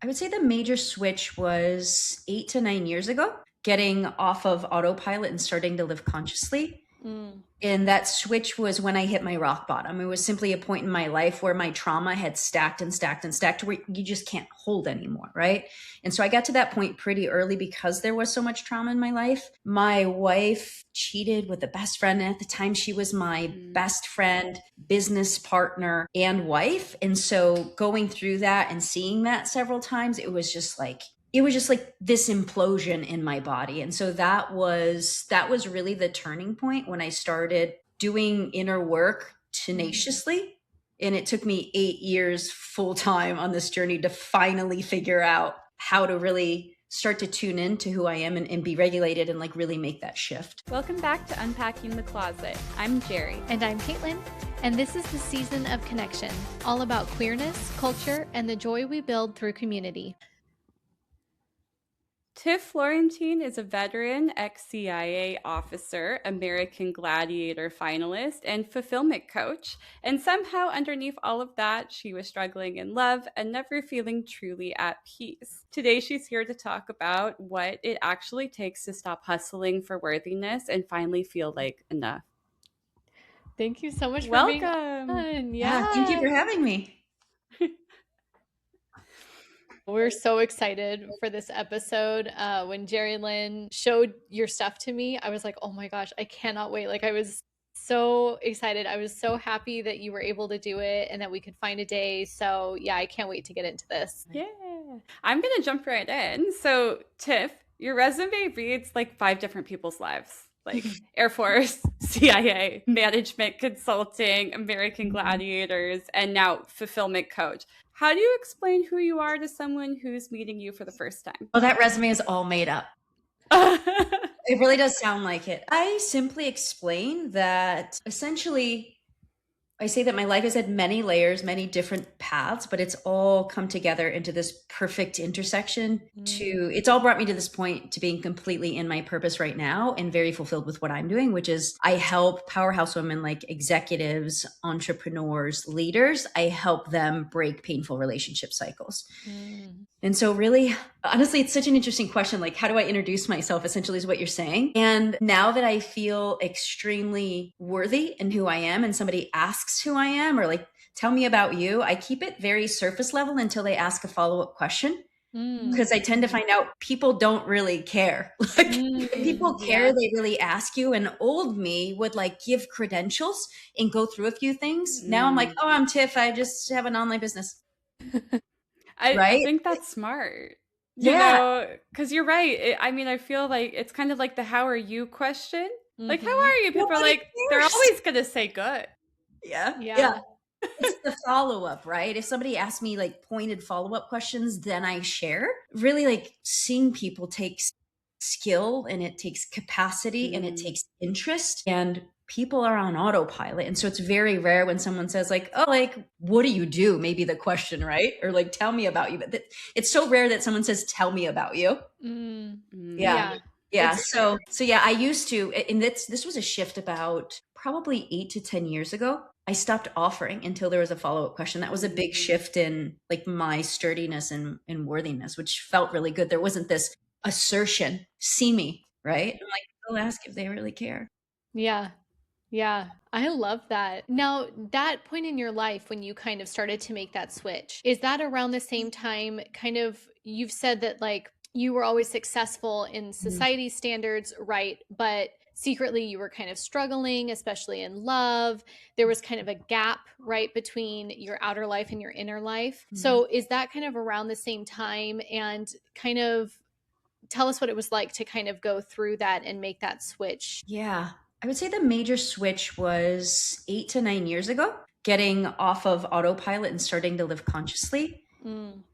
I would say the major switch was 8 to 9 years ago, getting off of autopilot and starting to live consciously. Mm. And that switch was when I hit my rock bottom. It was simply a point in my life where my trauma had stacked and stacked and stacked to where you just can't hold anymore, right? And so I got to that point pretty early because there was so much trauma in my life. My wife cheated with a best friend. And at the time, she was my best friend, business partner, and wife. And so going through that and seeing that several times, it was just like this implosion in my body. And so that was really the turning point when I started doing inner work tenaciously. And it took me 8 years full time on this journey to finally figure out how to really start to tune in to who I am and be regulated and like really make that shift. Welcome back to Unpacking the Closet. I'm Jerry. And I'm Caitlin. And this is the season of connection, all about queerness, culture, and the joy we build through community. Tiff Florentine is a veteran ex-CIA officer, American Gladiator finalist, and fulfillment coach. And somehow underneath all of that, she was struggling in love and never feeling truly at peace. Today, she's here to talk about what it actually takes to stop hustling for worthiness and finally feel like enough. Thank you so much for Welcome. being on. Yeah, thank you for having me. We're so excited for this episode. When Jerry Lynn showed your stuff to me, I was like, oh my gosh, I cannot wait. Like, I was so excited. I was so happy that you were able to do it and that we could find a day. So yeah, I can't wait to get into this. Yeah. I'm going to jump right in. So Tiff, your resume reads like 5 different people's lives. Like Air Force, CIA, management consulting, American Gladiators, and now fulfillment coach. How do you explain who you are to someone who's meeting you for the first time? Well, that resume is all made up. It really does sound like it. I simply explain that essentially I say that my life has had many layers, many different paths, but it's all come together into this perfect intersection it's all brought me to this point to being completely in my purpose right now and very fulfilled with what I'm doing, which is I help powerhouse women like executives, entrepreneurs, leaders. I help them break painful relationship cycles. And so really, honestly, it's such an interesting question. Like, how do I introduce myself, essentially, is what you're saying. And now that I feel extremely worthy in who I am and somebody asks who I am or like, tell me about you, I keep it very surface level until they ask a follow-up question. Because I tend to find out people don't really care. Like, if people care, they really ask you. And old me would like give credentials and go through a few things. Now I'm like, oh, I'm Tiff. I just have an online business. I think that's smart. You know, because you're right. I feel like it's kind of like the how are you question. Like, how are you? People are like, they're always going to say good. Yeah. It's the follow-up, right? If somebody asks me like pointed follow-up questions, then I share. Really like seeing people takes skill and it takes capacity and it takes interest, and people are on autopilot. And so it's very rare when someone says like, oh, like, what do you do? Maybe the question, right? Or like, tell me about you. But it's so rare that someone says, tell me about you. Yeah. So yeah, I used to, and this was a shift about probably 8 to 10 years ago. I stopped offering until there was a follow-up question. That was a big shift in like my sturdiness and worthiness, which felt really good. There wasn't this assertion, see me, right? I'm like, they'll ask if they really care. Yeah. I love that. Now, that point in your life when you kind of started to make that switch, is that around the same time kind of, you've said that like you were always successful in society standards, right? But secretly you were kind of struggling, especially in love. There was kind of a gap, right, between your outer life and your inner life. So is that kind of around the same time? And kind of tell us what it was like to kind of go through that and make that switch. Yeah. I would say the major switch was 8 to 9 years ago, getting off of autopilot and starting to live consciously.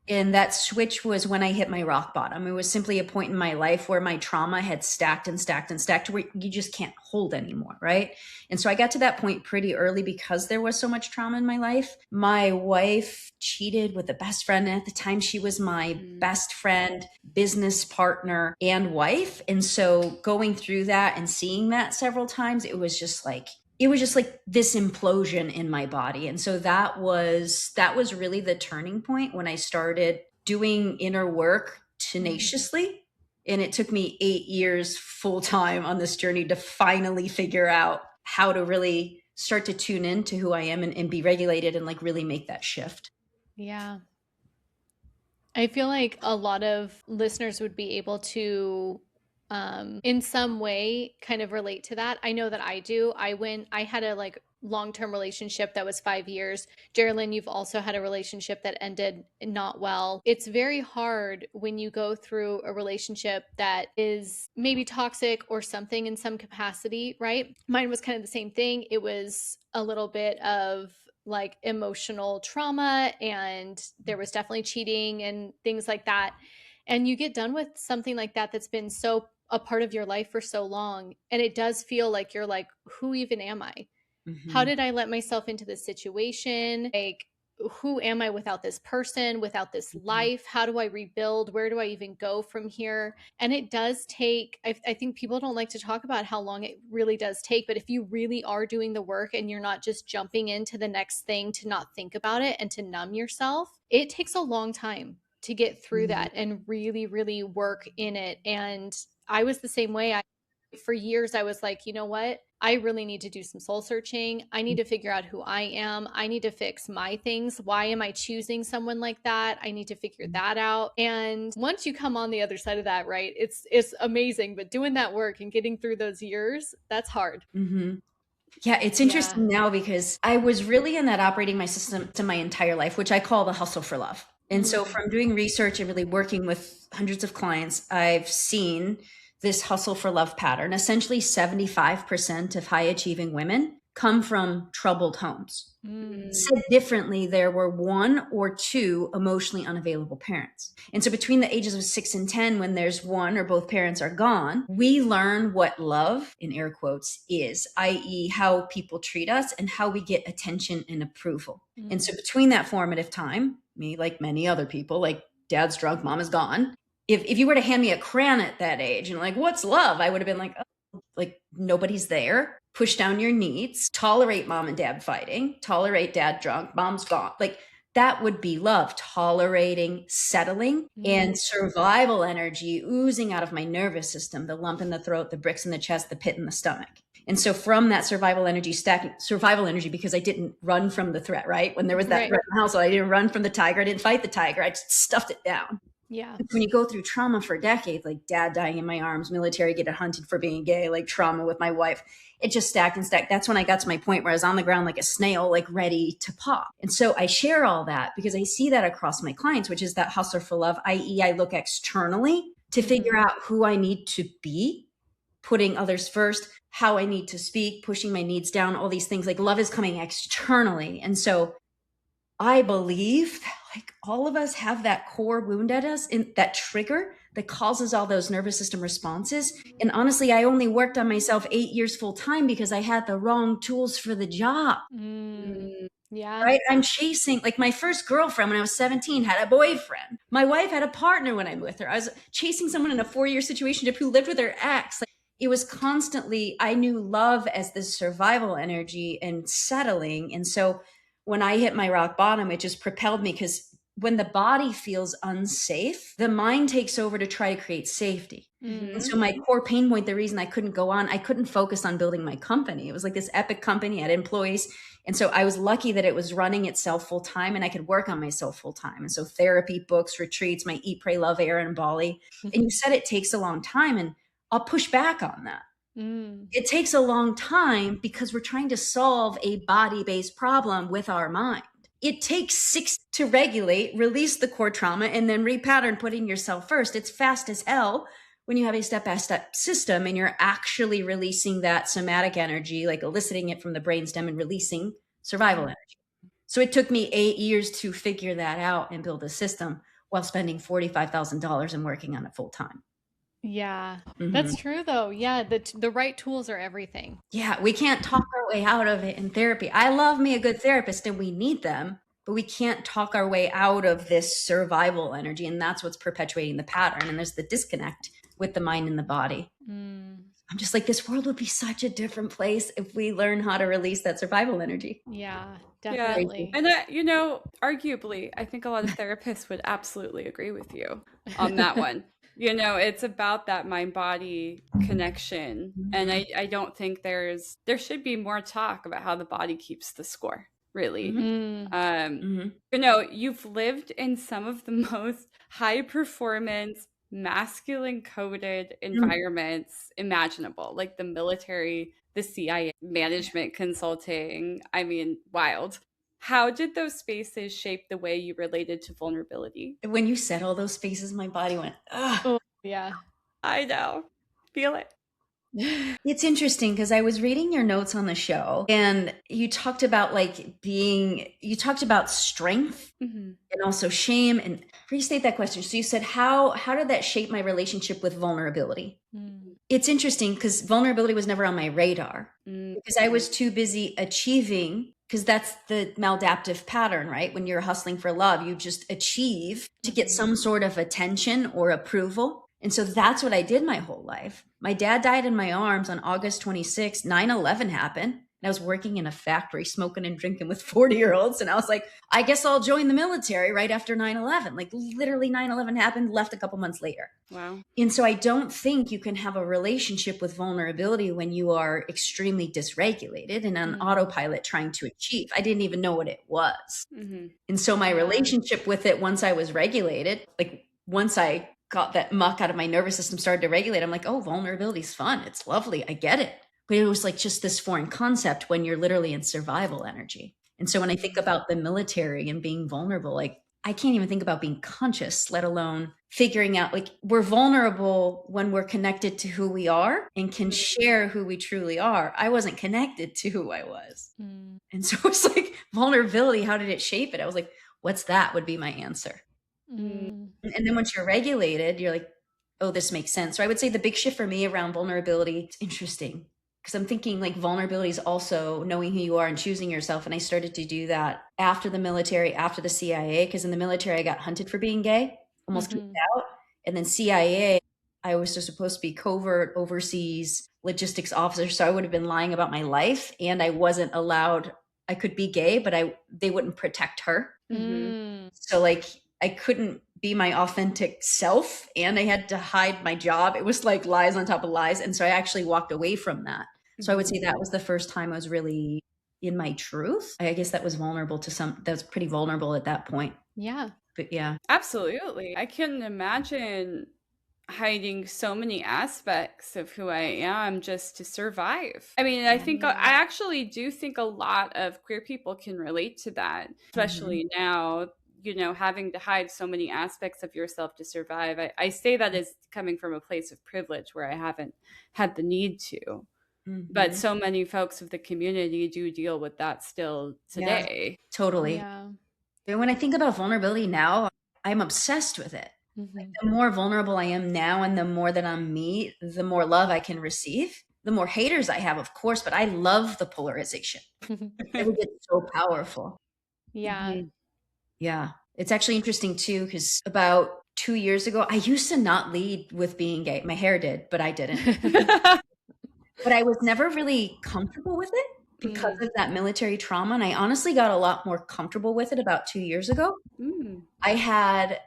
And that switch was when I hit my rock bottom. It was simply a point in my life where my trauma had stacked and stacked and stacked to where you just can't hold anymore, right? And so I got to that point pretty early because there was so much trauma in my life. My wife cheated with a best friend. And at the time, she was my best friend, business partner, and wife. And so going through that and seeing that several times, it was just like this implosion in my body. And so that was really the turning point when I started doing inner work tenaciously. And it took me 8 years full time on this journey to finally figure out how to really start to tune in to who I am and be regulated and like really make that shift. Yeah. I feel like a lot of listeners would be able to, in some way, kind of relate to that. I know that I do. I had a like long-term relationship that was 5 years. Geraldine, you've also had a relationship that ended not well. It's very hard when you go through a relationship that is maybe toxic or something in some capacity, right? Mine was kind of the same thing. It was a little bit of like emotional trauma, and there was definitely cheating and things like that. And you get done with something like that that's been so a part of your life for so long, and it does feel like you're like, who even am I? How did I let myself into this situation? Like, who am I without this person, without this life? How do I rebuild? Where do I even go from here? And it does take, I think people don't like to talk about how long it really does take. But if you really are doing the work and you're not just jumping into the next thing to not think about it and to numb yourself, it takes a long time to get through that and really, really work in it. And I was the same way. For years, I was like, you know what? I really need to do some soul searching. I need to figure out who I am. I need to fix my things. Why am I choosing someone like that? I need to figure that out. And once you come on the other side of that, right, it's amazing. But doing that work and getting through those years, that's hard. Yeah, it's interesting now because I was really in that operating my system to my entire life, which I call the hustle for love. And so from doing research and really working with hundreds of clients, I've seen this hustle for love pattern. Essentially 75% of high achieving women come from troubled homes. Said differently, there were one or two emotionally unavailable parents. And so between the ages of 6 and 10, when there's one or both parents are gone, we learn what love, in air quotes, is, i.e. how people treat us and how we get attention and approval. And so between that formative time, me, like many other people, like dad's drunk, mom is gone. If you were to hand me a crayon at that age and like, what's love? I would have been like, oh, like nobody's there. Push down your needs, tolerate mom and dad fighting, tolerate dad drunk, mom's gone. Like that would be love, tolerating, settling, and survival energy oozing out of my nervous system, the lump in the throat, the bricks in the chest, the pit in the stomach. And so from that survival energy, stacking survival energy, because I didn't run from the threat, right? When there was that threat in the household, I didn't run from the tiger. I didn't fight the tiger. I just stuffed it down. Yeah. When you go through trauma for decades, like dad dying in my arms, military, getting hunted for being gay, like trauma with my wife, it just stacked and stacked. That's when I got to my point where I was on the ground like a snail, like ready to pop. And so I share all that because I see that across my clients, which is that hustler for love, i.e. I look externally to figure out who I need to be, putting others first, how I need to speak, pushing my needs down, all these things. Like love is coming externally. And so I believe that like all of us have that core wound at us, in that trigger that causes all those nervous system responses. And honestly, I only worked on myself 8 years full time because I had the wrong tools for the job. Yeah. Right. I'm chasing, like my first girlfriend when I was 17 had a boyfriend. My wife had a partner when I'm with her. I was chasing someone in a 4-year situationship who lived with her ex. Like, it was constantly, I knew love as this survival energy and settling. And so when I hit my rock bottom, it just propelled me, because when the body feels unsafe, the mind takes over to try to create safety. And so my core pain point, the reason I couldn't go on, I couldn't focus on building my company. It was like this epic company, I had employees. And so I was lucky that it was running itself full time and I could work on myself full time. And so therapy, books, retreats, my Eat, Pray, Love era in Bali. And you said it takes a long time, and I'll push back on that. It takes a long time because we're trying to solve a body-based problem with our mind. It takes 6 to regulate, release the core trauma, and then repattern putting yourself first. It's fast as hell when you have a step-by-step system and you're actually releasing that somatic energy, like eliciting it from the brainstem and releasing survival energy. So it took me 8 years to figure that out and build a system while spending $45,000 and working on it full time. Yeah, that's true though. Yeah, the right tools are everything. Yeah, we can't talk our way out of it in therapy. I love me a good therapist and we need them, but we can't talk our way out of this survival energy. And that's what's perpetuating the pattern. And there's the disconnect with the mind and the body. I'm just like, this world would be such a different place if we learn how to release that survival energy. Yeah, Yeah. definitely. And arguably, I think a lot of therapists would absolutely agree with you on that one. It's about that mind body connection. And I don't think there should be more talk about how the body keeps the score, really. Mm. You've lived in some of the most high performance, masculine coded environments imaginable, like the military, the CIA, management consulting. I mean, wild. How did those spaces shape the way you related to vulnerability? When you said all those spaces, my body went, ugh. Oh, yeah. I know. Feel it. It's interesting because I was reading your notes on the show and you talked about you talked about strength and also shame, and restate that question. So you said, how did that shape my relationship with vulnerability? It's interesting because vulnerability was never on my radar because I was too busy achieving, because that's the maladaptive pattern, right? When you're hustling for love, you just achieve to get some sort of attention or approval. And so that's what I did my whole life. My dad died in my arms on August 26th. 9/11 happened. And I was working in a factory, smoking and drinking with 40-year-olds. And I was like, I guess I'll join the military right after 9/11. Like literally 9/11 happened, left a couple months later. Wow. And so I don't think you can have a relationship with vulnerability when you are extremely dysregulated and on autopilot trying to achieve. I didn't even know what it was. And so my relationship with it, once I was regulated, like once I got that muck out of my nervous system, started to regulate, I'm like, oh, vulnerability is fun. It's lovely. I get it. But it was like just this foreign concept when you're literally in survival energy. And so when I think about the military and being vulnerable, like I can't even think about being conscious, let alone figuring out, like we're vulnerable when we're connected to who we are and can share who we truly are. I wasn't connected to who I was. And so it's like vulnerability, how did it shape it? I was like, what's that would be my answer. And then once you're regulated, you're like, oh, this makes sense. So I would say the big shift for me around vulnerability, it's interesting because I'm thinking like vulnerability is also knowing who you are and choosing yourself. And I started to do that after the military, after the CIA, because in the military, I got hunted for being gay, almost kicked out. And then CIA, I was just supposed to be covert overseas logistics officer. So I would have been lying about my life and I wasn't allowed. I could be gay, but they wouldn't protect her. So like, I couldn't be my authentic self and I had to hide my job. It was like lies on top of lies. And so I actually walked away from that. So I would say that was the first time I was really in my truth. I guess that was that was pretty vulnerable at that point. Yeah. But yeah. Absolutely. I can imagine hiding so many aspects of who I am just to survive. I mean, I actually do think a lot of queer people can relate to that, especially now, having to hide so many aspects of yourself to survive. I say that as coming from a place of privilege where I haven't had the need to. But so many folks of the community do deal with that still today. Yeah, totally. Yeah. And when I think about vulnerability now, I'm obsessed with it. Like, the more vulnerable I am now and the more that I'm me, the more love I can receive. The more haters I have, of course, but I love the polarization. It would get so powerful. Yeah. Yeah. It's actually interesting too, because about 2 years ago, I used to not lead with being gay. My hair did, but I didn't. But I was never really comfortable with it because of that military trauma. And I honestly got a lot more comfortable with it about 2 years ago. I had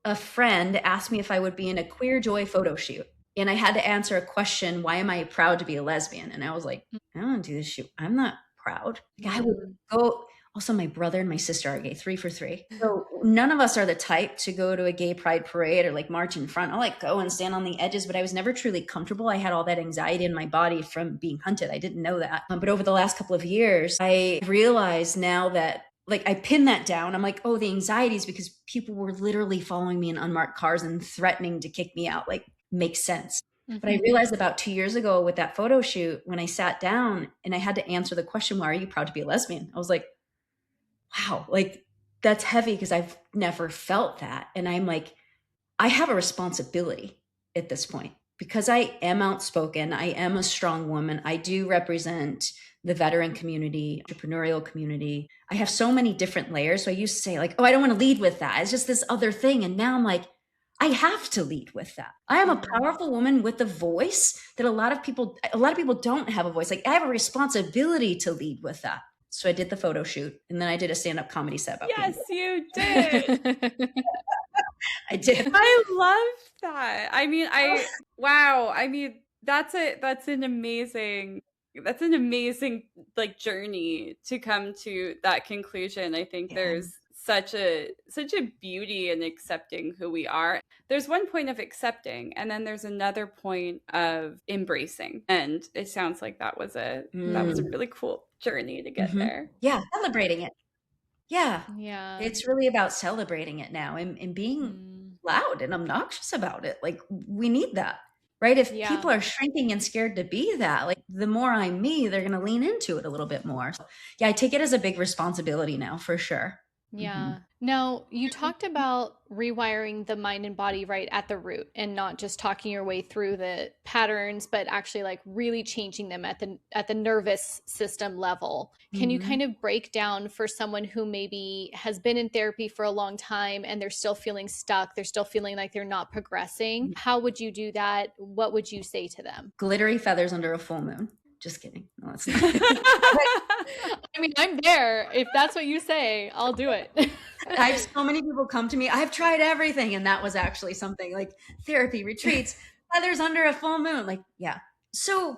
a friend ask me if I would be in a Queer Joy photo shoot. And I had to answer a question, why am I proud to be a lesbian? And I was like, I don't do this shoot. I'm not proud. Like, I would go. Also, my brother and my sister are gay, 3 for 3. So none of us are the type to go to a gay pride parade or like march in front. I'll like go and stand on the edges, but I was never truly comfortable. I had all that anxiety in my body from being hunted. I didn't know that. But over the last couple of years, I realize now that like I pinned that down. I'm like, oh, the anxiety is because people were literally following me in unmarked cars and threatening to kick me out. Like, makes sense. But I realized about 2 years ago with that photo shoot, when I sat down and I had to answer the question, why are you proud to be a lesbian? I was like, wow, like that's heavy because I've never felt that. And I'm like, I have a responsibility at this point because I am outspoken. I am a strong woman. I do represent the veteran community, entrepreneurial community. I have so many different layers. So I used to say like, oh, I don't want to lead with that. It's just this other thing. And now I'm like, I have to lead with that. I am a powerful woman with a voice that a lot of people don't have a voice. Like I have a responsibility to lead with that. So I did the photo shoot, and then I did a stand-up comedy set about Yes, being you did. I did. I love that. I mean, wow. I mean, that's an amazing like journey to come to that conclusion. I think there's such a beauty in accepting who we are. There's one point of accepting, and then there's another point of embracing. And it sounds like that was a really cool journey to get there. Yeah, celebrating it. Yeah. Yeah. It's really about celebrating it now and being loud and obnoxious about it. Like we need that, right? If people are shrinking and scared to be that, like the more I'm me, they're going to lean into it a little bit more. So, yeah, I take it as a big responsibility now for sure. Yeah. Now, you talked about rewiring the mind and body right at the root and not just talking your way through the patterns, but actually like really changing them at the nervous system level. Can you kind of break down for someone who maybe has been in therapy for a long time and they're still feeling stuck, they're still feeling like they're not progressing? How would you do that? What would you say to them? Glittery feathers under a full moon. Just kidding. No, that's not. I mean, I'm there. If that's what you say, I'll do it. I have so many people come to me. I've tried everything. And that was actually something like therapy, retreats, feathers under a full moon. Like, yeah. So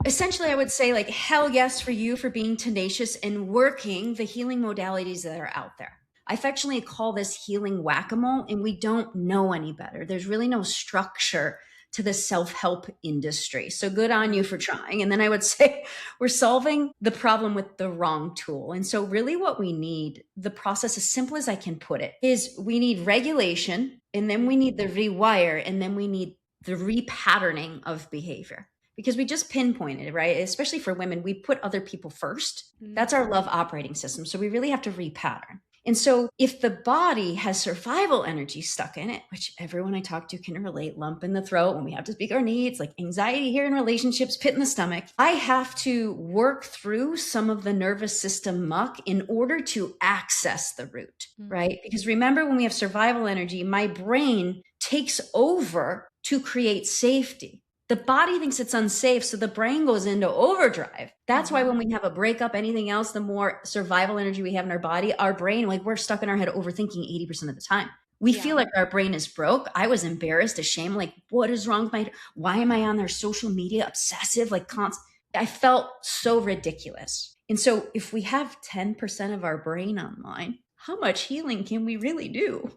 essentially, I would say like, hell yes for you for being tenacious and working the healing modalities that are out there. I affectionately call this healing whack-a-mole, and we don't know any better. There's really no structure to the self-help industry. So good on you for trying. And then I would say we're solving the problem with the wrong tool. And so really what we need, the process as simple as I can put it, is we need regulation, and then we need the rewire, and then we need the repatterning of behavior. Because we just pinpointed it, right? Especially for women, we put other people first. That's our love operating system. So we really have to repattern. And so if the body has survival energy stuck in it, which everyone I talk to can relate, lump in the throat when we have to speak our needs, like anxiety here in relationships, pit in the stomach, I have to work through some of the nervous system muck in order to access the root, right? Because remember, when we have survival energy, my brain takes over to create safety. The body thinks it's unsafe, so the brain goes into overdrive. That's why when we have a breakup, anything else, the more survival energy we have in our body, our brain, like we're stuck in our head overthinking 80% of the time. We feel like our brain is broke. I was embarrassed, ashamed, like what is wrong with my, why am I on their social media obsessive, like constant? I felt so ridiculous. And so if we have 10% of our brain online, how much healing can we really do?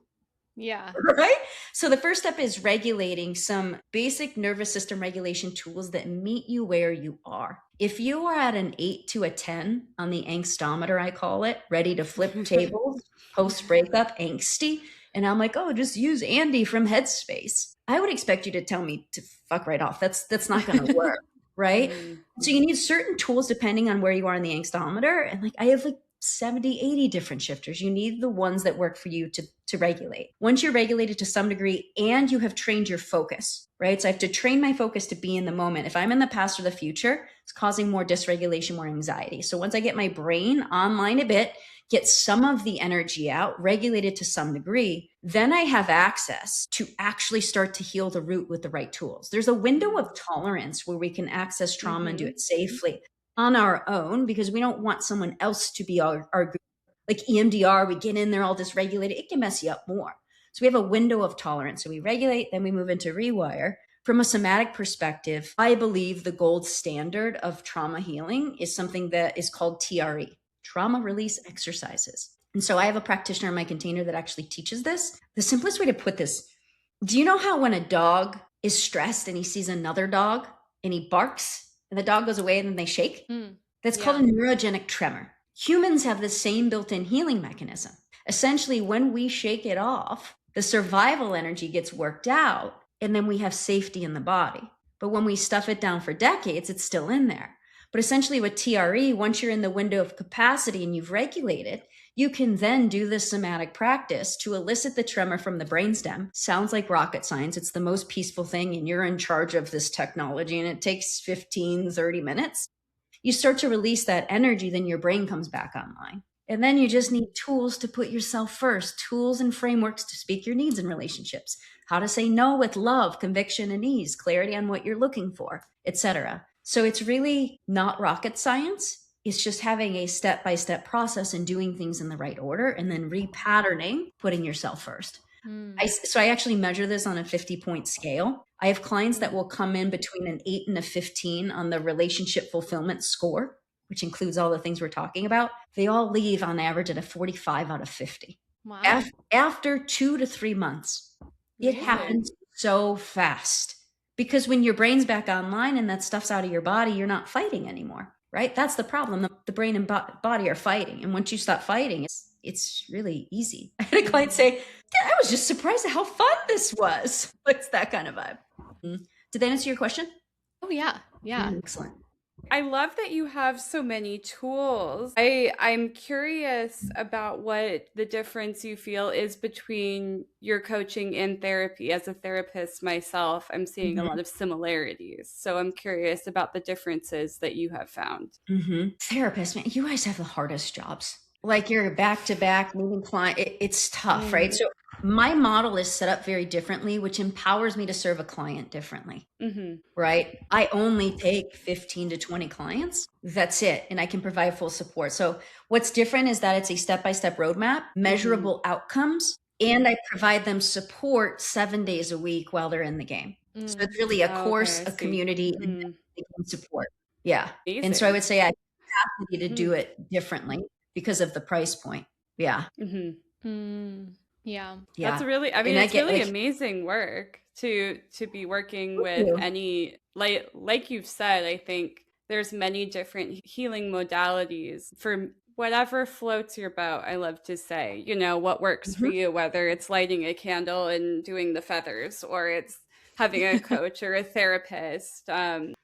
Yeah. Right? So the first step is regulating some basic nervous system regulation tools that meet you where you are. If you are at an 8 to a 10 on the angstometer, I call it, ready to flip tables, post-breakup, angsty, and I'm like, oh, just use Andy from Headspace, I would expect you to tell me to fuck right off. That's not going to work, right? So you need certain tools depending on where you are in the angstometer. And like I have like 70, 80 different shifters. You need the ones that work for you to regulate. Once you're regulated to some degree and you have trained your focus, right? So I have to train my focus to be in the moment. If I'm in the past or the future, it's causing more dysregulation, more anxiety. So once I get my brain online a bit, get some of the energy out, regulated to some degree, then I have access to actually start to heal the root with the right tools. There's a window of tolerance where we can access trauma and do it safely on our own, because we don't want someone else to be our like EMDR, we get in there all dysregulated, it can mess you up more. So we have a window of tolerance. So we regulate, then we move into rewire. From a somatic perspective, I believe the gold standard of trauma healing is something that is called TRE, trauma release exercises. And so I have a practitioner in my container that actually teaches this. The simplest way to put this, do you know how when a dog is stressed and he sees another dog and he barks, and the dog goes away and then they shake? That's called a neurogenic tremor. Humans have the same built-in healing mechanism. Essentially, when we shake it off, the survival energy gets worked out, and then we have safety in the body. But when we stuff it down for decades, it's still in there. But essentially with TRE, once you're in the window of capacity and you've regulated, you can then do this somatic practice to elicit the tremor from the brainstem. Sounds like rocket science. It's the most peaceful thing, and you're in charge of this technology, and it takes 15, 30 minutes. You start to release that energy, then your brain comes back online. And then you just need tools to put yourself first, tools and frameworks to speak your needs in relationships, how to say no with love, conviction, and ease, clarity on what you're looking for, etc. So it's really not rocket science. It's just having a step-by-step process and doing things in the right order, and then repatterning, putting yourself first. So I actually measure this on a 50-point scale. I have clients that will come in between an 8 and a 15 on the relationship fulfillment score, which includes all the things we're talking about. They all leave on average at a 45 out of 50. Wow. After 2 to 3 months. It Really? happens so fast because when your brain's back online and that stuff's out of your body, you're not fighting anymore, right? That's the problem. The brain and body are fighting. And once you stop fighting, it's really easy. I had a client say, I was just surprised at how fun this was. It's that kind of vibe. Did that answer your question? Oh, yeah. Yeah. Excellent. I love that you have so many tools. I'm curious about what the difference you feel is between your coaching and therapy. As a therapist myself, I'm seeing a lot of similarities. So I'm curious about the differences that you have found. Therapists, man, you guys have the hardest jobs. Like you're back to back, moving client. It's tough, right? So my model is set up very differently, which empowers me to serve a client differently, right? I only take 15 to 20 clients. That's it. And I can provide full support. So what's different is that it's a step-by-step roadmap, measurable outcomes, and I provide them support 7 days a week while they're in the game. So it's really a course, a community, and support. Yeah. Amazing. And so I would say I have the capacity to do it differently because of the price point. Yeah. Yeah. That's really, I mean, it's really amazing work to be working with any, like you've said, I think there's many different healing modalities for whatever floats your boat. I love to say, what works for you, whether it's lighting a candle and doing the feathers, or it's having a coach or a therapist. And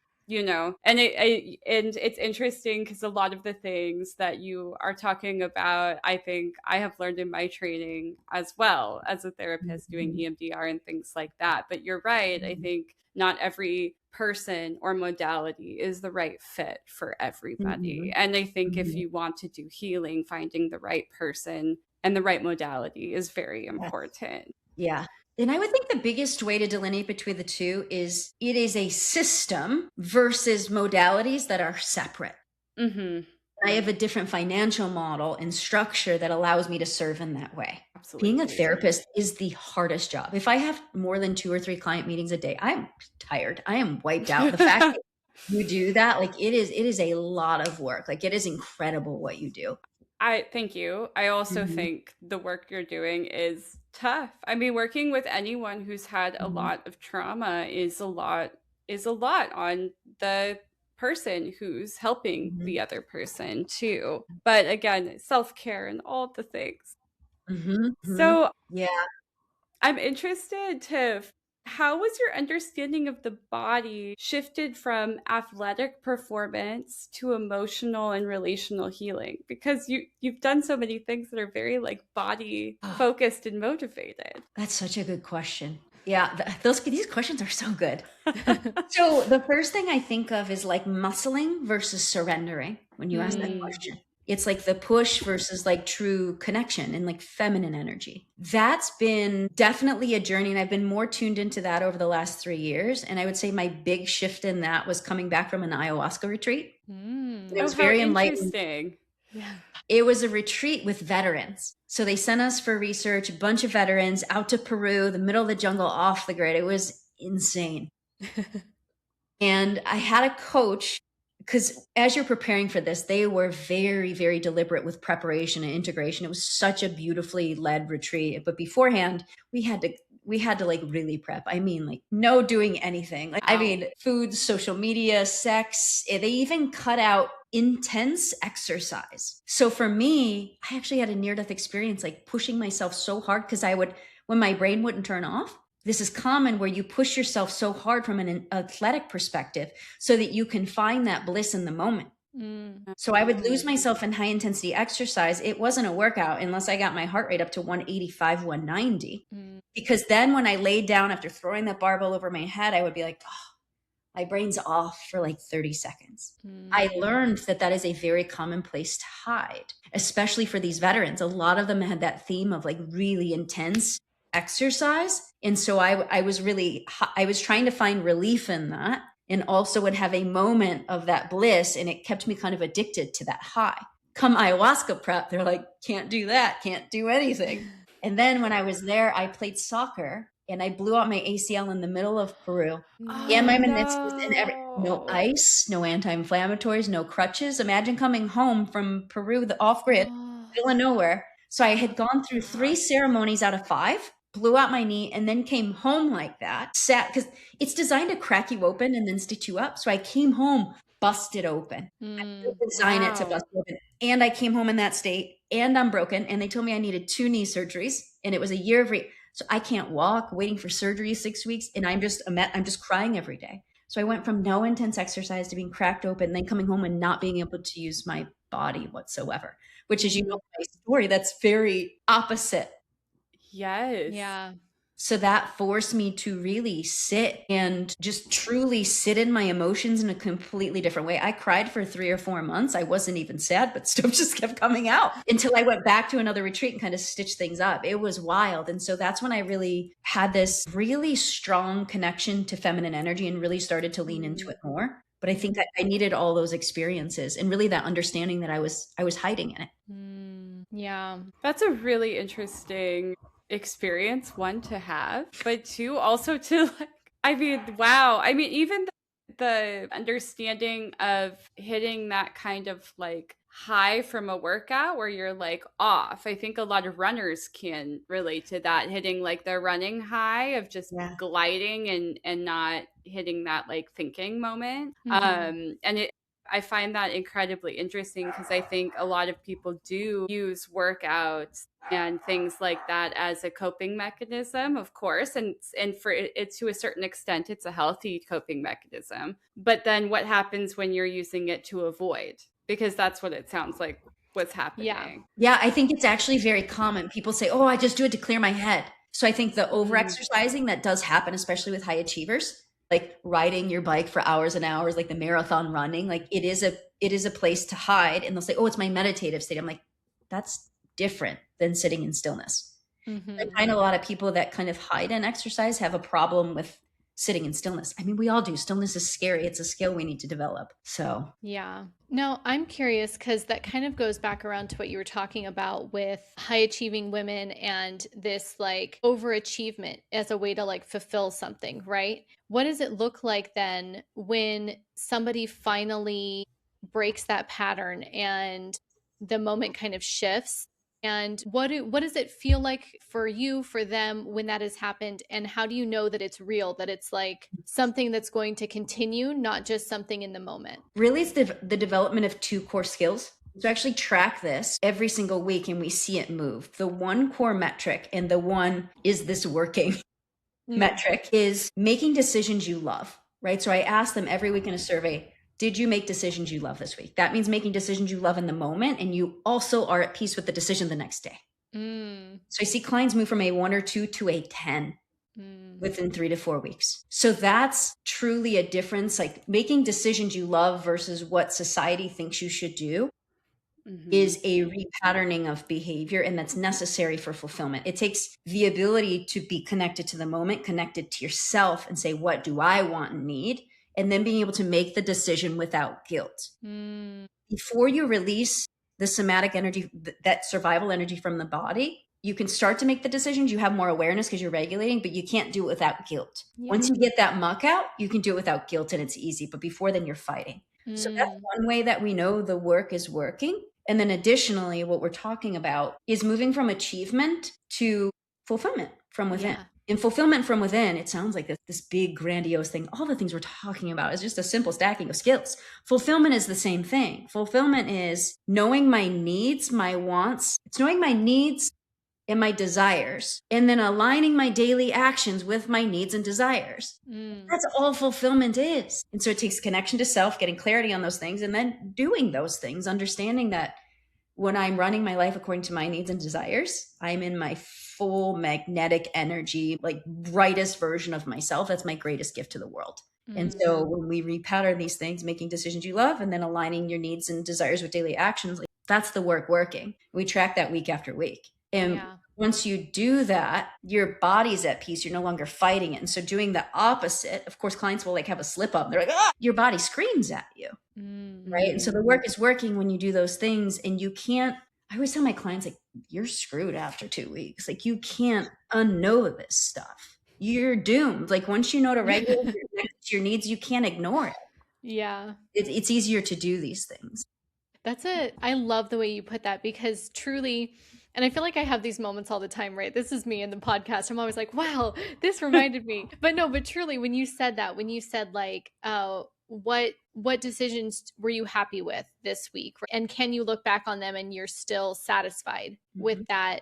it's interesting because a lot of the things that you are talking about, I think I have learned in my training as well as a therapist doing EMDR and things like that. But you're right. I think not every person or modality is the right fit for everybody. And I think if you want to do healing, finding the right person and the right modality is very important. Yeah. And I would think the biggest way to delineate between the two is it is a system versus modalities that are separate. I have a different financial model and structure that allows me to serve in that way. Absolutely. Being a therapist is the hardest job. If I have more than 2 or 3 client meetings a day, I'm tired. I am wiped out. The fact that you do that, like it is a lot of work. Like it is incredible what you do. Thank you. I also think the work you're doing is tough. I mean, working with anyone who's had a lot of trauma is a lot on the person who's helping the other person too. But again, self-care and all the things. So yeah, I'm interested to how was your understanding of the body shifted from athletic performance to emotional and relational healing? Because you've done so many things that are very like body focused and motivated. That's such a good question. Yeah, these questions are so good. So the first thing I think of is like muscling versus surrendering when you ask that question. It's like the push versus like true connection and like feminine energy. That's been definitely a journey. And I've been more tuned into that over the last 3 years. And I would say my big shift in that was coming back from an ayahuasca retreat. It was very enlightening. Yeah. It was a retreat with veterans. So they sent us for research, a bunch of veterans out to Peru, the middle of the jungle, off the grid. It was insane. And I had a coach, because as you're preparing for this, they were very, very deliberate with preparation and integration. It was such a beautifully led retreat. But beforehand, we had to like really prep. I mean, like no doing anything. Like, I mean, food, social media, sex. They even cut out intense exercise. So for me, I actually had a near-death experience, like pushing myself so hard because when my brain wouldn't turn off. This is common where you push yourself so hard from an athletic perspective so that you can find that bliss in the moment. So I would lose myself in high intensity exercise. It wasn't a workout unless I got my heart rate up to 185, 190. Because then when I laid down after throwing that barbell over my head, I would be like, oh, my brain's off for like 30 seconds. I learned that that is a very common place to hide, especially for these veterans. A lot of them had that theme of like really intense exercise. And so I was trying to find relief in that, and also would have a moment of that bliss. And it kept me kind of addicted to that high. Come ayahuasca prep, they're like, can't do that, can't do anything. And then when I was there, I played soccer and I blew out my ACL in the middle of Peru. And my meniscus and no ice, no anti-inflammatories, no crutches. Imagine coming home from Peru, the off-grid, middle of nowhere. So I had gone through 3 ceremonies out of 5, blew out my knee, and then came home like that. Sat, because it's designed to crack you open and then stitch you up. So I came home busted open. I designed it to bust open. And I came home in that state and I'm broken. And they told me I needed 2 knee surgeries and it was a year of so I can't walk, waiting for surgery 6 weeks. And I'm just crying every day. So I went from no intense exercise to being cracked open, then coming home and not being able to use my body whatsoever, which is, my story, that's very opposite. Yes. Yeah. So that forced me to really sit and just truly sit in my emotions in a completely different way. I cried for 3 or 4 months. I wasn't even sad, but stuff just kept coming out until I went back to another retreat and kind of stitched things up. It was wild. And so that's when I really had this really strong connection to feminine energy and really started to lean into it more. But I think I needed all those experiences and really that understanding that I was hiding in it. Yeah. That's a really interesting experience, one, to have, but 2, also to wow. Even the understanding of hitting that kind of like high from a workout where you're like off. I think a lot of runners can relate to that, hitting like their running high of just gliding and not hitting that like thinking moment. I find that incredibly interesting because I think a lot of people do use workouts and things like that as a coping mechanism, of course. And for it to a certain extent, it's a healthy coping mechanism. But then what happens when you're using it to avoid? Because that's what it sounds like what's happening. Yeah, I think it's actually very common. People say, oh, I just do it to clear my head. So I think the over-exercising that does happen, especially with high achievers, like riding your bike for hours and hours, like the marathon running, like it is a place to hide. And they'll say, oh, it's my meditative state. I'm like, that's different than sitting in stillness. I find a lot of people that kind of hide in exercise have a problem with sitting in stillness. We all do. Stillness is scary. It's a skill we need to develop. So yeah. No, I'm curious because that kind of goes back around to what you were talking about with high achieving women and this like overachievement as a way to like fulfill something, right? What does it look like then when somebody finally breaks that pattern and the moment kind of shifts? And what does it feel like for you, for them when that has happened? And how do you know that it's real, that it's like something that's going to continue, not just something in the moment? Really, it's the development of 2 core skills. So actually track this every single week and we see it move. The one core metric and the one, is this working metric, is making decisions you love, right? So I ask them every week in a survey, did you make decisions you love this week? That means making decisions you love in the moment, and you also are at peace with the decision the next day. So I see clients move from a 1 or 2 to a 10 within 3 to 4 weeks. So that's truly a difference, like making decisions you love versus what society thinks you should do is a repatterning of behavior, and that's necessary for fulfillment. It takes the ability to be connected to the moment, connected to yourself, and say, what do I want and need? And then being able to make the decision without guilt. Before you release the somatic energy, that survival energy from the body, you can start to make the decisions. You have more awareness because you're regulating, but you can't do it without guilt. Once you get that muck out, you can do it without guilt and it's easy. But before then, you're fighting. So that's one way that we know the work is working. And then additionally, what we're talking about is moving from achievement to fulfillment from within. In fulfillment from within, it sounds like this big grandiose thing. All the things we're talking about is just a simple stacking of skills. Fulfillment is the same thing. Fulfillment is knowing my needs, my wants. It's knowing my needs and my desires, and then aligning my daily actions with my needs and desires. That's all fulfillment is. And so it takes connection to self, getting clarity on those things, and then doing those things, understanding that when I'm running my life according to my needs and desires, I'm in my full magnetic energy, like brightest version of myself. That's my greatest gift to the world. And so when we repattern these things, making decisions you love and then aligning your needs and desires with daily actions, like that's the work working. We track that week after week. And once you do that, your body's at peace. You're no longer fighting it. And so doing the opposite, of course, clients will like have a slip up. They're like, ah! Your body screams at you. Right. And so the work is working when you do those things, and you can't, I always tell my clients, like, you're screwed after 2 weeks. Like, you can't unknow this stuff. You're doomed. Like, once you know to regulate your needs, you can't ignore it. Yeah. It's easier to do these things. That's it. I love the way you put that, because truly, and I feel like I have these moments all the time, right? This is me in the podcast. I'm always like, wow, this reminded me. But no, but truly, when you said that, when you said like, what decisions were you happy with this week? And can you look back on them and you're still satisfied with that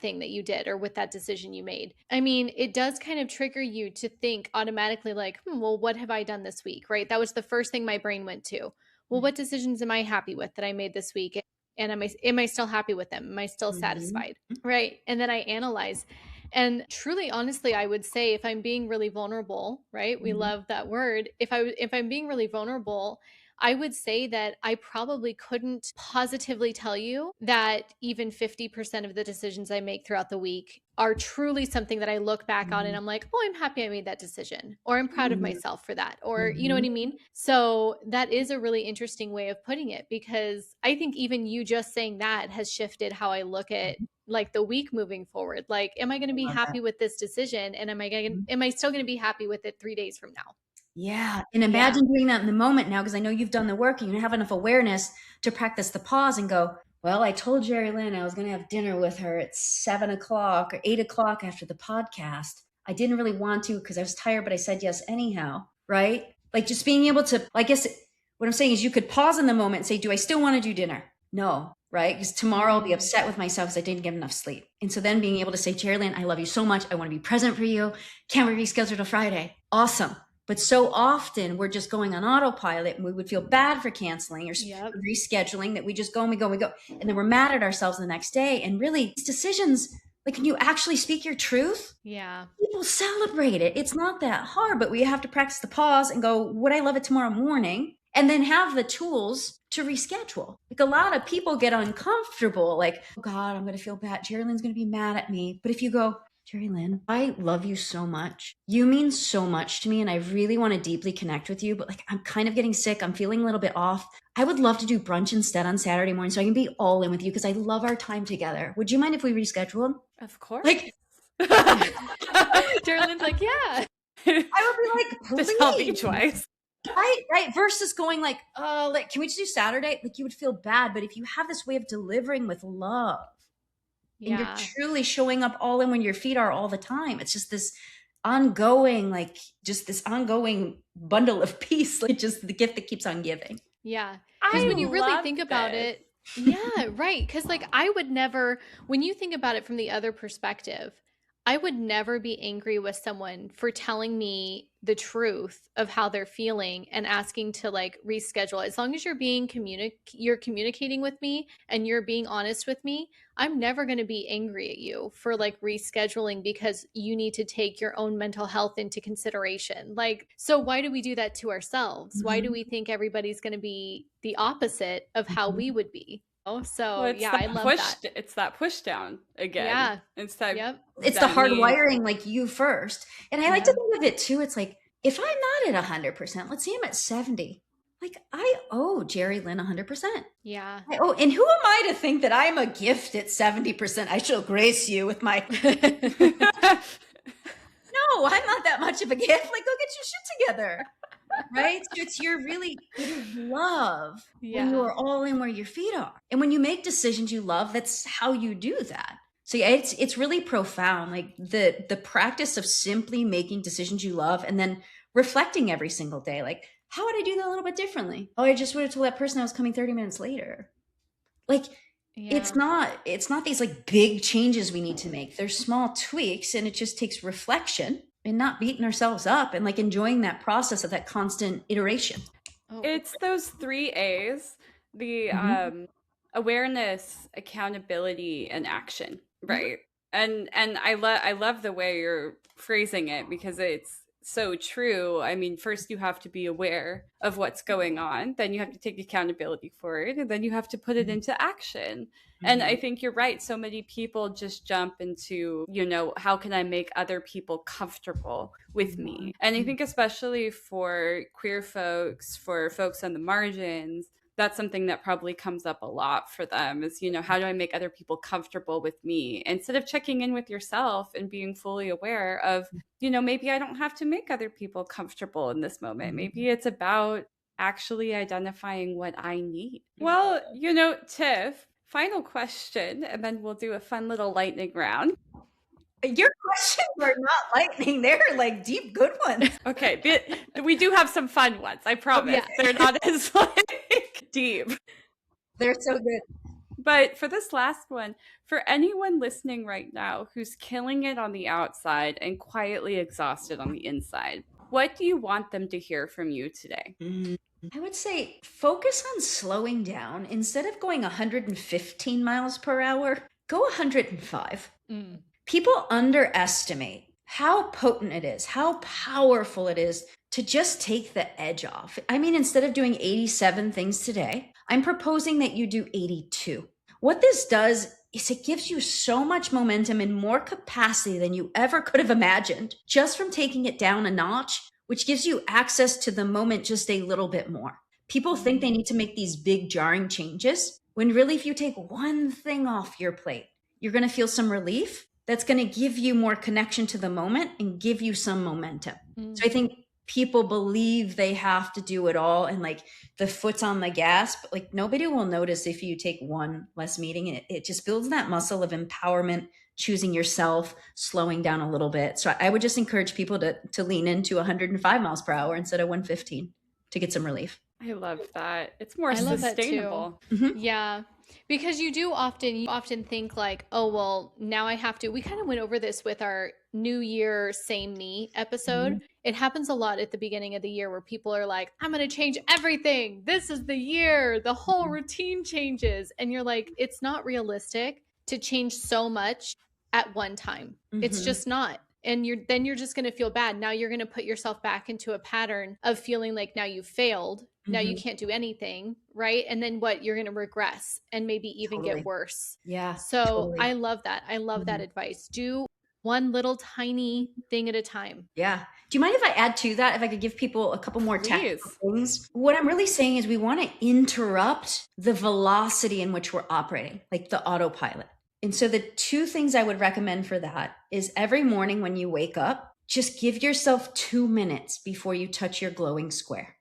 thing that you did or with that decision you made? I mean, it does kind of trigger you to think automatically like, well, what have I done this week, right? That was the first thing my brain went to. Well, what decisions am I happy with that I made this week? And am I still happy with them? Am I still satisfied? Right. And then I analyze. And truly, honestly, I would say if I'm being really vulnerable, right? We love that word. If I'm being really vulnerable, I would say that I probably couldn't positively tell you that even 50% of the decisions I make throughout the week are truly something that I look back on and I'm like, oh, I'm happy I made that decision, or I'm proud of myself for that, or you know what I mean? So that is a really interesting way of putting it, because I think even you just saying that has shifted how I look at like the week moving forward. Like, am I going to be happy with this decision? And am I still going to be happy with it 3 days from now? Yeah. And imagine doing that in the moment now, because I know you've done the work and you have enough awareness to practice the pause and go, well, I told Jerry Lynn I was going to have dinner with her at 7 o'clock or 8 o'clock after the podcast. I didn't really want to because I was tired, but I said yes anyhow. Right. Like just being able to, I guess what I'm saying is you could pause in the moment and say, do I still want to do dinner? No. Right. Because tomorrow I'll be upset with myself because I didn't get enough sleep. And so then being able to say, Jerry Lynn, I love you so much. I want to be present for you. Can we reschedule to Friday? Awesome. But so often we're just going on autopilot and we would feel bad for canceling or rescheduling, that we just go and we go and we go. And then we're mad at ourselves the next day. And really these decisions, like when you actually speak your truth, people celebrate it. It's not that hard, but we have to practice the pause and go, would I love it tomorrow morning? And then have the tools to reschedule. Like a lot of people get uncomfortable, like, oh God, I'm going to feel bad. Jerry Lynn's going to be mad at me. But if you go, Jerry Lynn, I love you so much. You mean so much to me, and I really want to deeply connect with you, but like I'm kind of getting sick. I'm feeling a little bit off. I would love to do brunch instead on Saturday morning so I can be all in with you because I love our time together. Would you mind if we rescheduled? Of course. Like Jerry Lynn's like, yeah. I would be like, please. Just help me twice. Right. Versus going like, like, can we just do Saturday? Like you would feel bad, but if you have this way of delivering with love, and you're truly showing up all in when your feet are all the time. It's just this ongoing, like just this ongoing bundle of peace, like just the gift that keeps on giving. Yeah. Because when you really think about it, right. Because like I would never, when you think about it from the other perspective, I would never be angry with someone for telling me the truth of how they're feeling and asking to like reschedule. As long as you're being you're communicating with me and you're being honest with me, I'm never going to be angry at you for like rescheduling because you need to take your own mental health into consideration. Like, so why do we do that to ourselves? Why do we think everybody's going to be the opposite of how we would be? So well, I love that. It's that push down again. Yeah. Instead, it's the hard wiring, like you first. And I like to think of it too. It's like, if I'm not at 100%, let's say I'm at 70. Like I owe Jerry Lynn 100%. Yeah. And who am I to think that I'm a gift at 70%? I shall grace you with my. No, I'm not that much of a gift. Like, go get your shit together. Right? So it is love when you are all in where your feet are. And when you make decisions you love, that's how you do that. So yeah, it's really profound. Like the practice of simply making decisions you love and then reflecting every single day. Like, how would I do that a little bit differently? Oh, I just would have told that person I was coming 30 minutes later. Like, it's not these like big changes we need to make. They're small tweaks, and it just takes reflection and not beating ourselves up and like enjoying that process of that constant iteration. It's those 3 A's. The awareness, accountability, and action, right? And I love the way you're phrasing it, because it's so true. I mean, first you have to be aware of what's going on, then you have to take accountability for it, and then you have to put it into action. And I think you're right. So many people just jump into, how can I make other people comfortable with me? And I think especially for queer folks, for folks on the margins, that's something that probably comes up a lot for them is, how do I make other people comfortable with me? Instead of checking in with yourself and being fully aware of, maybe I don't have to make other people comfortable in this moment. Maybe it's about actually identifying what I need. Well, Tiff, final question, and then we'll do a fun little lightning round. Your questions are not lightning. They're like deep, good ones. Okay, we do have some fun ones. I promise. Yeah. They're not as deep. They're so good. But for this last one, for anyone listening right now who's killing it on the outside and quietly exhausted on the inside, what do you want them to hear from you today? I would say focus on slowing down. Instead of going 115 miles per hour, go 105. People underestimate how potent it is, how powerful it is to just take the edge off. I mean, instead of doing 87 things today, I'm proposing that you do 82. What this does is it gives you so much momentum and more capacity than you ever could have imagined just from taking it down a notch, which gives you access to the moment just a little bit more. People think they need to make these big jarring changes, when really if you take one thing off your plate, you're going to feel some relief that's going to give you more connection to the moment and give you some momentum. So I think people believe they have to do it all and like the foot's on the gas, but like nobody will notice if you take one less meeting. It just builds that muscle of empowerment, choosing yourself, slowing down a little bit. So I would just encourage people to lean into 105 miles per hour instead of 115 to get some relief. I love that. It's more sustainable. Yeah. Because you often think like, oh, well, now I have to. We kind of went over this with our New Year Same Me episode. It happens a lot at the beginning of the year where people are like, I'm going to change everything. This is the year. The whole routine changes. And you're like, it's not realistic to change so much at one time. It's just not. And you're just going to feel bad. Now you're going to put yourself back into a pattern of feeling like now you've failed. Now you can't do anything, right? And then what? You're going to regress and maybe even get worse. Yeah. So I love that. I love that advice. Do one little tiny thing at a time. Yeah. Do you mind if I add to that? If I could give people a couple more tactical things? What I'm really saying is we want to interrupt the velocity in which we're operating, like the autopilot. And so the two things I would recommend for that is every morning when you wake up, just give yourself 2 minutes before you touch your glowing square.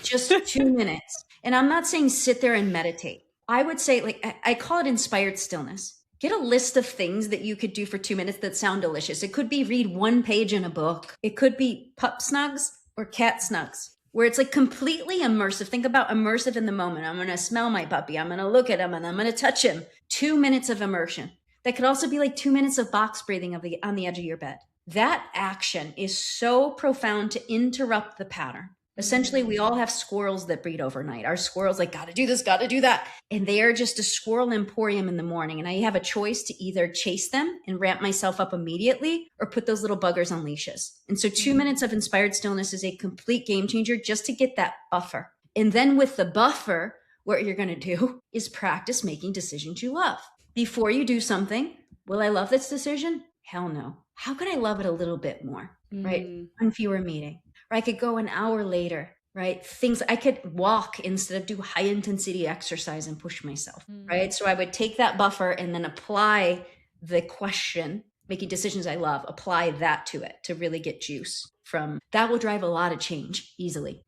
Just 2 minutes. And I'm not saying sit there and meditate. I would say, like, I call it inspired stillness. Get a list of things that you could do for 2 minutes that sound delicious. It could be read one page in a book. It could be pup snugs or cat snugs, where it's like completely immersive. Think about immersive in the moment. I'm going to smell my puppy. I'm going to look at him and I'm going to touch him. 2 minutes of immersion. That could also be like 2 minutes of box breathing on the edge of your bed. That action is so profound to interrupt the pattern. Essentially, we all have squirrels that breed overnight. Our squirrels like, got to do this, got to do that. And they are just a squirrel emporium in the morning. And I have a choice to either chase them and ramp myself up immediately or put those little buggers on leashes. And so 2 minutes of inspired stillness is a complete game changer just to get that buffer. And then with the buffer, what you're going to do is practice making decisions you love. Before you do something, will I love this decision? Hell no. How could I love it a little bit more, right? One fewer meeting. Or I could go an hour later, right? Things I could walk instead of do high intensity exercise and push myself, right? So I would take that buffer and then apply the question, making decisions I love, apply that to it to really get juice from that. Will drive a lot of change easily.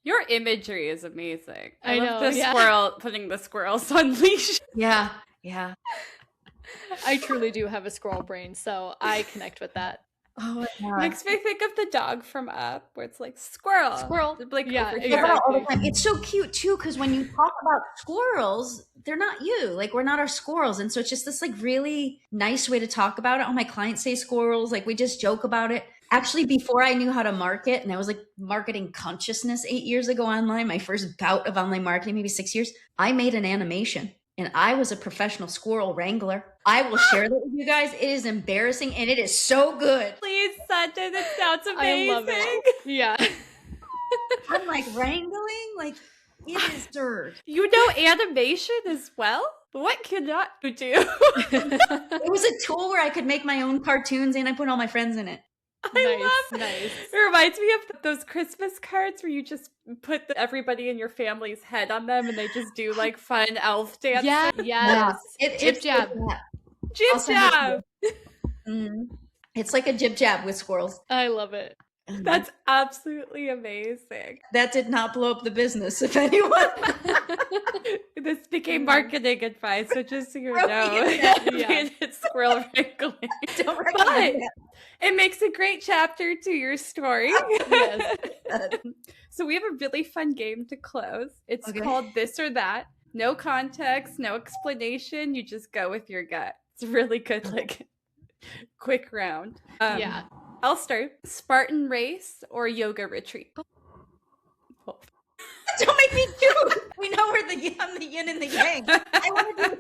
Your imagery is amazing. I love the squirrel, putting the squirrels on leash. Yeah. I truly do have a squirrel brain, so I connect with that. Oh, makes me think of the dog from Up, where it's like squirrel. Like, yeah, exactly. It's so cute too, because when you talk about squirrels, they're not you. Like, we're not our squirrels, and so it's just this like really nice way to talk about it. All my clients say squirrels. Like, we just joke about it. Actually, before I knew how to market, and I was like marketing consciousness 8 years ago online, my first bout of online marketing, maybe 6 years, I made an animation. and I was a professional squirrel wrangler. I will share that with you guys. It is embarrassing and it is so good. Please send it. It sounds amazing. I love it. Yeah. I'm like wrangling, like it is absurd. You know animation as well? What cannot you do? It was a tool where I could make my own cartoons and I put all my friends in it. I love Nice. It reminds me of those Christmas cards where you just put everybody in your family's head on them and they just do like fun elf dances. Yeah. Yes. Jib jab. Jib jab. It's like a jib jab with squirrels. I love it. That's absolutely amazing. That did not blow up the business, if anyone. This became marketing advice, so just so you know, it's squirrel wrangling. Don't But recommend that. it makes a great chapter to your story. Yes. So we have a really fun game to close. It's Okay. called This or That. No context, no explanation. You just go with your gut. It's a really good, like, quick round. Yeah. I'll start. Spartan race or yoga retreat? Don't make me choose. We know we're I'm the yin and the yang. I want to do a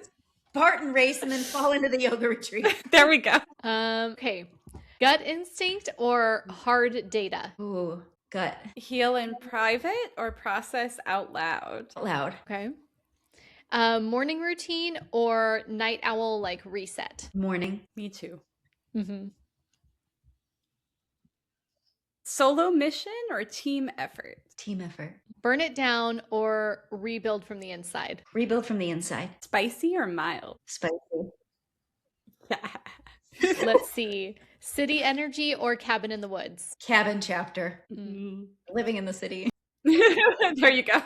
Spartan race and then fall into the yoga retreat. There we go. Okay. Gut instinct or hard data? Ooh, gut. Heal in private or process out loud? Out loud. Okay. Morning routine or night owl like reset? Morning. Me too. Mm-hmm. Solo mission or team effort? Team effort. Burn it down or rebuild from the inside? Rebuild from the inside. Spicy or mild? Spicy. Yeah. Let's see. City energy or cabin in the woods? Cabin chapter. Mm. Living in the city. There you go.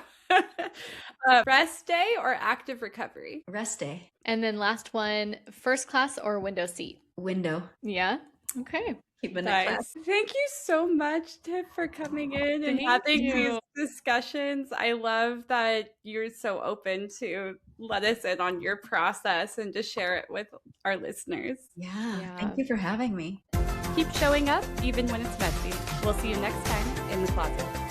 Rest day or active recovery? Rest day. And then last one, first class or window seat? Window. Yeah. Okay. Keeping it Nice. class. Thank you so much, Tiff, for coming in and Thank having you. these discussions. I love that you're so open to let us in on your process and to share it with our listeners. Yeah. Thank you for having me. Keep showing up even when it's messy. We'll see you next time in the closet.